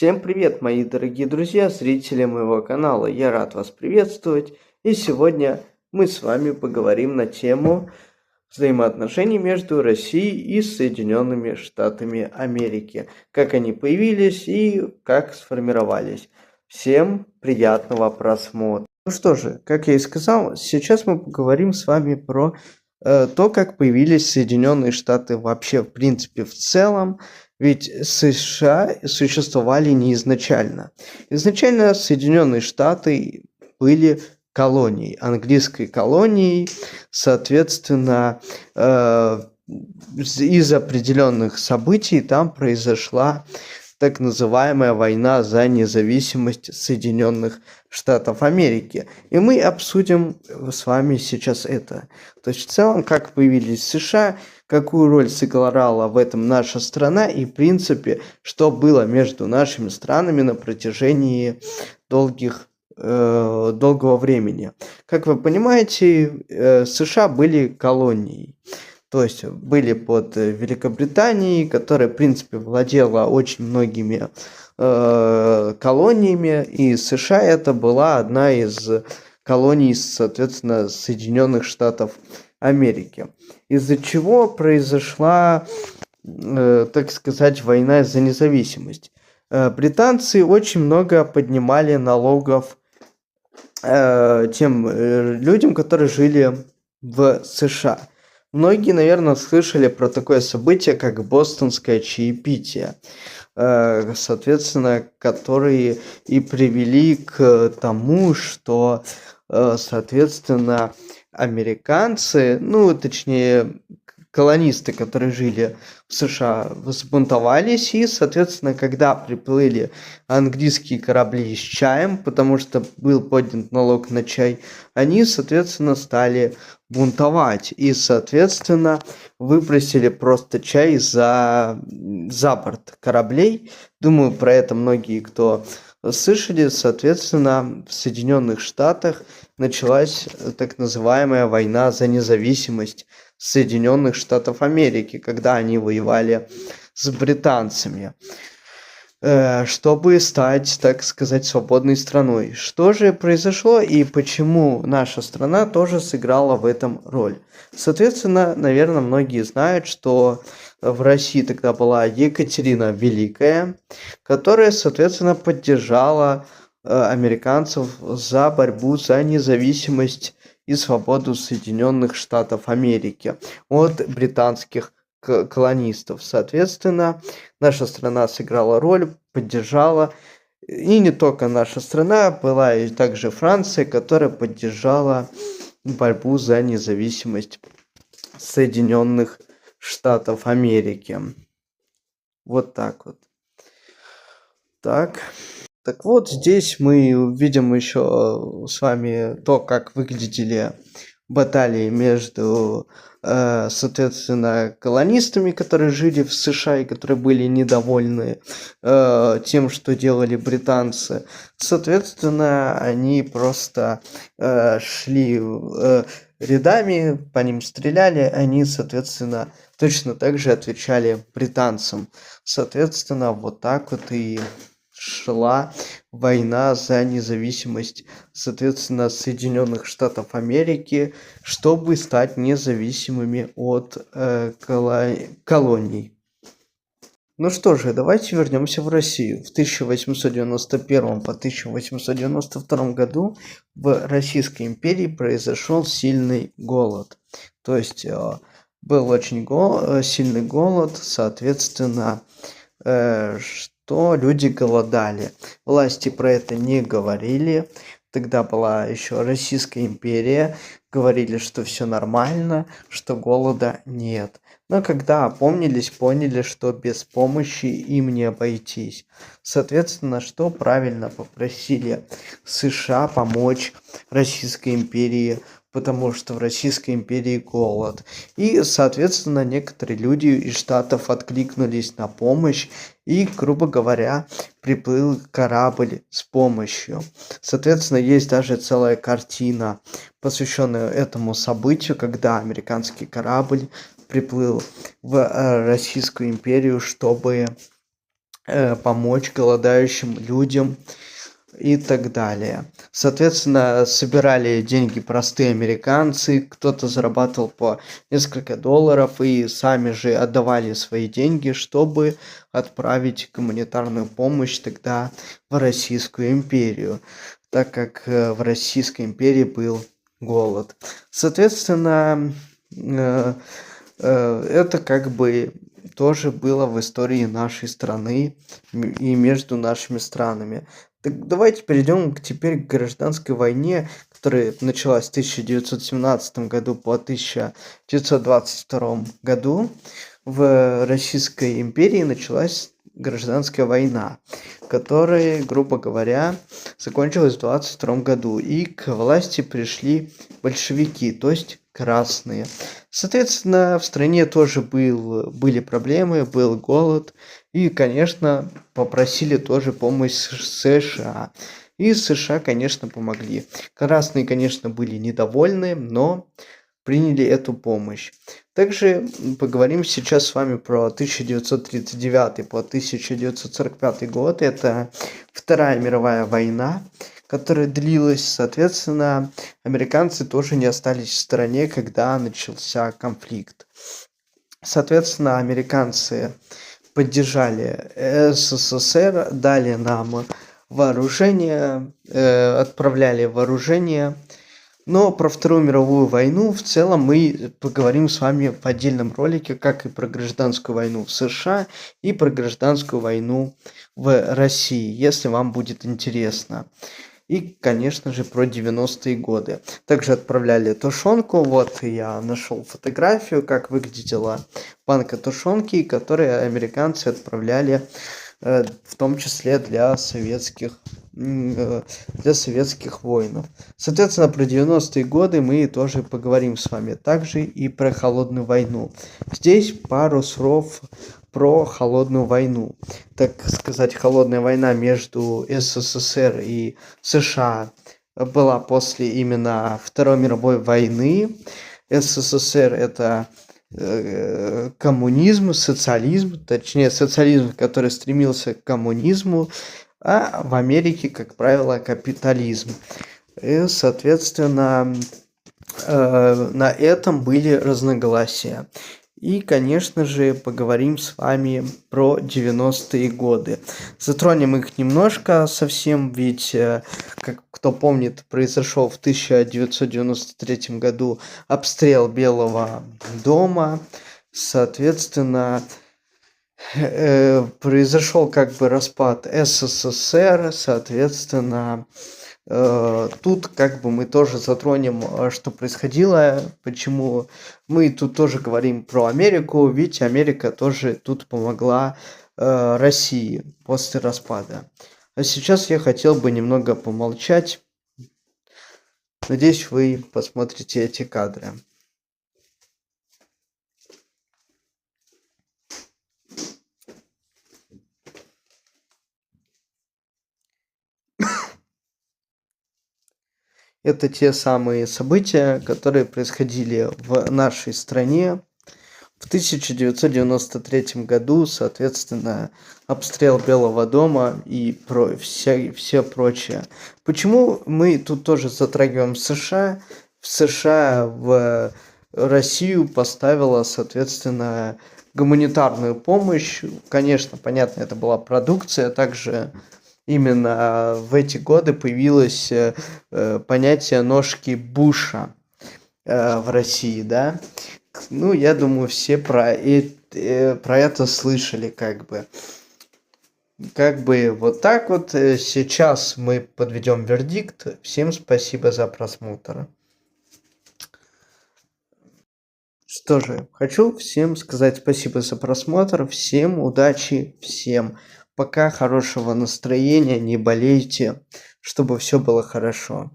Всем привет, мои дорогие друзья, зрители моего канала. Я рад вас приветствовать. И сегодня мы с вами поговорим на тему взаимоотношений между Россией и Соединенными Штатами Америки. Как они появились и как сформировались. Всем приятного просмотра. Ну что же, как я и сказал, сейчас мы поговорим с вами про то, как появились Соединенные Штаты вообще, в принципе, в целом. Ведь США существовали не изначально. Изначально Соединенные Штаты были колонией, английской колонией, соответственно, из определенных событий там произошла так называемая война за независимость Соединенных Штатов Америки. И мы обсудим с вами сейчас это. То есть в целом, как появились США, какую роль сыграла в этом наша страна и, в принципе, что было между нашими странами на протяжении долгого времени. Как вы понимаете, США были колонией. То есть были под Великобританией, которая, в принципе, владела очень многими колониями, и США это была одна из колоний, соответственно, Соединенных Штатов Америки. Из-за чего произошла, так сказать, война за независимость. Британцы очень много поднимали налогов тем людям, которые жили в США. Многие, наверное, слышали про такое событие, как бостонское чаепитие, соответственно, которые и привели к тому, что, соответственно, американцы, ну, точнее, колонисты, которые жили в США, взбунтовались, и, соответственно, когда приплыли английские корабли с чаем, потому что был поднят налог на чай, они, соответственно, стали бунтовать и, соответственно, выбросили просто чай за борт кораблей. Думаю, про это многие, кто слышали. Соответственно, в Соединенных Штатах началась так называемая война за независимость Соединенных Штатов Америки, когда они воевали с британцами, чтобы стать, так сказать, свободной страной. Что же произошло и почему наша страна тоже сыграла в этом роль? Соответственно, наверное, многие знают, что в России тогда была Екатерина Великая, которая, соответственно, поддержала американцев за борьбу за независимость и свободу Соединенных Штатов Америки от британских колонистов. Соответственно, наша страна сыграла роль, поддержала. И не только наша страна, была и также Франция, которая поддержала борьбу за независимость Соединенных Штатов Америки. Вот так вот. Так вот, здесь мы видим еще с вами то, как выглядели баталии между, соответственно, колонистами, которые жили в США и которые были недовольны тем, что делали британцы. Соответственно, они просто шли рядами, по ним стреляли, они, соответственно, точно так же отвечали британцам. Соответственно, вот так вот и шла война за независимость, соответственно, Соединенных Штатов Америки, чтобы стать независимыми от колоний. Ну что же, давайте вернемся в Россию. В 1891 по 1892 году в Российской империи произошел сильный голод. То есть был очень сильный голод, соответственно, что люди голодали. Власти про это не говорили. Тогда была еще Российская империя. Говорили, что все нормально, что голода нет. Но когда опомнились, поняли, что без помощи им не обойтись. Соответственно, что правильно попросили США помочь Российской империи, потому что в Российской империи голод. И, соответственно, некоторые люди из Штатов откликнулись на помощь, и, грубо говоря, приплыл корабль с помощью. Соответственно, есть даже целая картина, посвященная этому событию, когда американский корабль приплыл в Российскую империю, чтобы помочь голодающим людям и так далее. Соответственно, собирали деньги простые американцы, кто-то зарабатывал по несколько долларов и сами же отдавали свои деньги, чтобы отправить гуманитарную помощь тогда в Российскую империю, так как в Российской империи был голод. Соответственно, это как бы тоже было в истории нашей страны и между нашими странами. Так давайте перейдем теперь к гражданской войне, которая началась в 1917 году по 1922 году. В Российской империи началась гражданская война, которая, грубо говоря, закончилась в 22 году. И к власти пришли большевики, то есть красные. Соответственно, в стране тоже были проблемы, был голод. И, конечно, попросили тоже помощь США. И США, конечно, помогли. Красные, конечно, были недовольны, но приняли эту помощь. Также поговорим сейчас с вами про 1939 по 1945 год. Это Вторая мировая война, которая длилась. Соответственно, американцы тоже не остались в стороне, когда начался конфликт. Соответственно, американцы поддержали СССР, дали нам вооружение, отправляли вооружение. Но про Вторую мировую войну в целом мы поговорим с вами в отдельном ролике, как и про гражданскую войну в США и про гражданскую войну в России, если вам будет интересно. И, конечно же, про 90-е годы. Также отправляли тушенку. Вот я нашел фотографию, как выглядела банка тушенки, которые американцы отправляли в том числе для советских воинов. Соответственно, про 90-е годы мы тоже поговорим с вами. Также и про холодную войну. Здесь пару слов про холодную войну. Так сказать, холодная война между СССР и США была после именно Второй мировой войны. СССР это коммунизм, социализм, точнее социализм, который стремился к коммунизму, а в Америке, как правило, капитализм. И, соответственно, на этом были разногласия. И, конечно же, поговорим с вами про 90-е годы. Затронем их немножко совсем, ведь, как кто помнит, произошел в 1993 году обстрел Белого дома. Соответственно, произошел как бы распад СССР, соответственно, тут как бы мы тоже затронем, что происходило, почему мы тут тоже говорим про Америку, ведь Америка тоже тут помогла России после распада. А сейчас я хотел бы немного помолчать. Надеюсь, вы посмотрите эти кадры. Это те самые события, которые происходили в нашей стране в 1993 году, соответственно, обстрел Белого дома и все прочее. Почему мы тут тоже затрагиваем США? В США в Россию поставила, соответственно, гуманитарную помощь. Конечно, понятно, это была продукция, также именно в эти годы появилось понятие ножки Буша в России, да. Ну, я думаю, все про это слышали, как бы. Как бы вот так вот. Сейчас мы подведем вердикт. Всем спасибо за просмотр. Что же, хочу всем сказать спасибо за просмотр. Всем удачи, всем пока, хорошего настроения, не болейте, чтобы все было хорошо.